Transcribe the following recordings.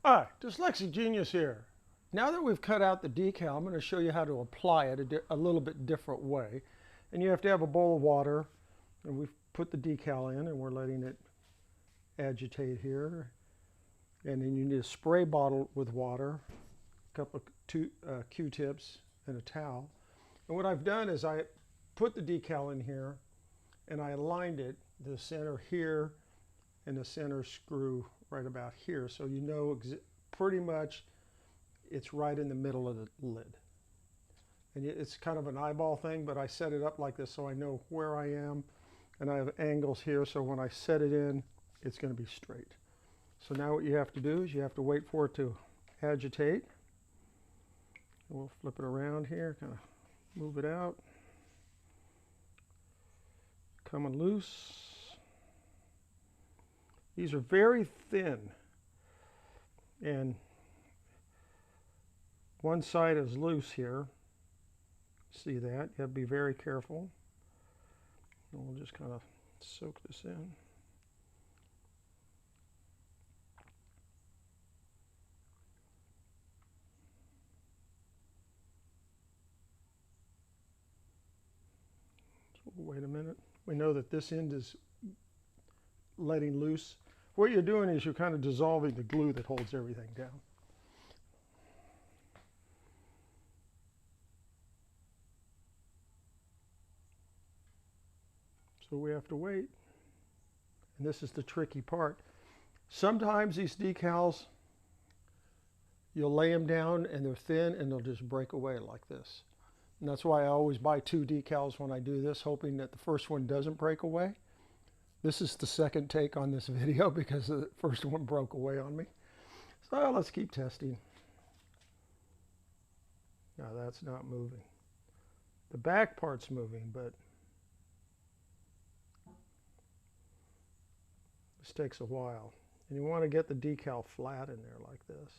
Hi, Dyslexic Genius here. Now that we've cut out the decal, I'm going to show you how to apply it a little bit different way. And you have to have a bowl of water, and we've put the decal in, and we're letting it agitate here. And then you need a spray bottle with water, a couple of Q-tips, and a towel. And what I've done is I put the decal in here, and I aligned it, the center here, and the center screw right about here, so you know pretty much it's right in the middle of the lid. And it's kind of an eyeball thing, but I set it up like this so I know where I am, and I have angles here, so when I set it in, it's going to be straight. So now what you have to do is you have to wait for it to agitate. We'll flip it around here, kind of move it out, coming loose. These are very thin, and one side is loose here. See that? You have to be very careful. And we'll just kind of soak this in. So wait a minute. We know that this end is letting loose. What you're doing is you're kind of dissolving the glue that holds everything down. So we have to wait. And this is the tricky part. Sometimes these decals, you'll lay them down and they're thin and they'll just break away like this. And that's why I always buy 2 decals when I do this, hoping that the first one doesn't break away. This is the second take on this video because the first one broke away on me. So let's keep testing. Now that's not moving. The back part's moving, but this takes a while. And you want to get the decal flat in there like this.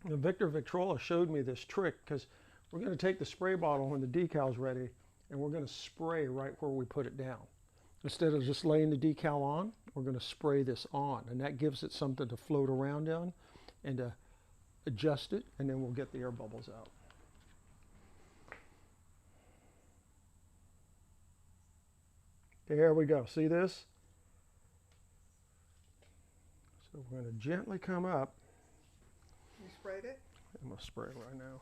Now, Victor Victrola showed me this trick because we're going to take the spray bottle when the decal's ready and we're going to spray right where we put it down. Instead of just laying the decal on, we're going to spray this on, and that gives it something to float around on and to adjust it, and then we'll get the air bubbles out. There we go. See this? So we're going to gently come up. You sprayed it? I'm going to spray it right now.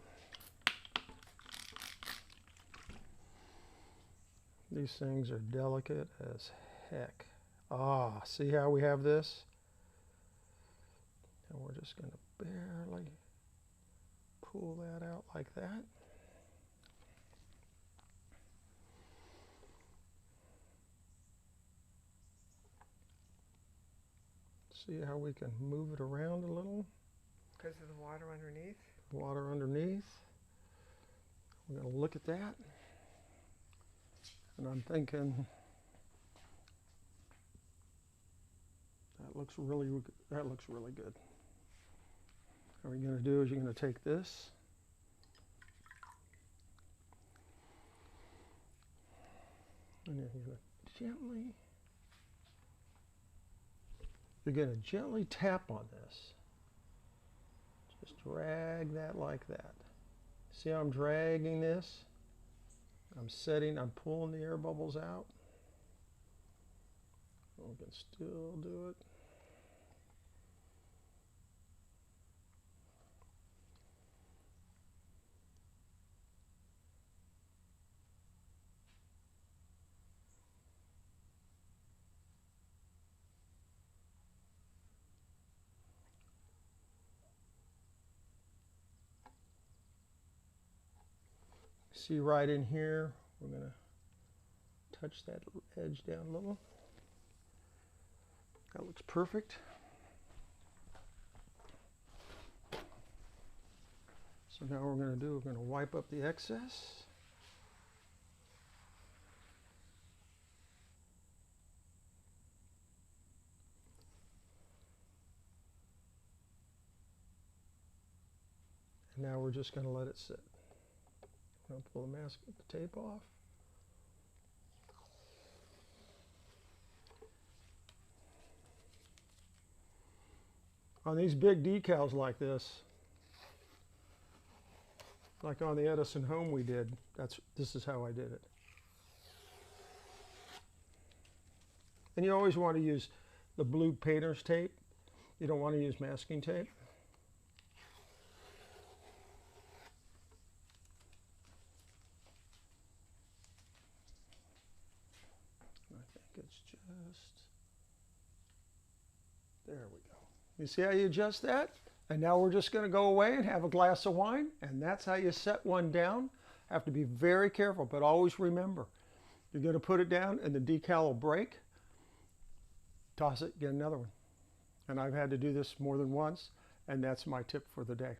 These things are delicate as heck. Ah, see how we have this? And we're just going to barely pull that out like that. See how we can move it around a little? Because of the water underneath? Water underneath. We're going to look at that. And I'm thinking that looks really good. What you're going to do is you're going to take this and then you're going to gently tap on this. Just drag that like that. See how I'm dragging this? I'm pulling the air bubbles out. We can still do it. See right in here, we're going to touch that edge down a little. That looks perfect. So now what we're going to do, we're going to wipe up the excess. And now we're just going to let it sit. I'll pull the mask, the tape off. On these big decals like this, like on the Edison home we did, this is how I did it. And you always want to use the blue painter's tape. You don't want to use masking tape. I think it's just, there we go. You see how you adjust that? And now we're just going to go away and have a glass of wine, and that's how you set one down. Have to be very careful, but always remember, you're going to put it down and the decal will break. Toss it, get another one. And I've had to do this more than once, and that's my tip for the day.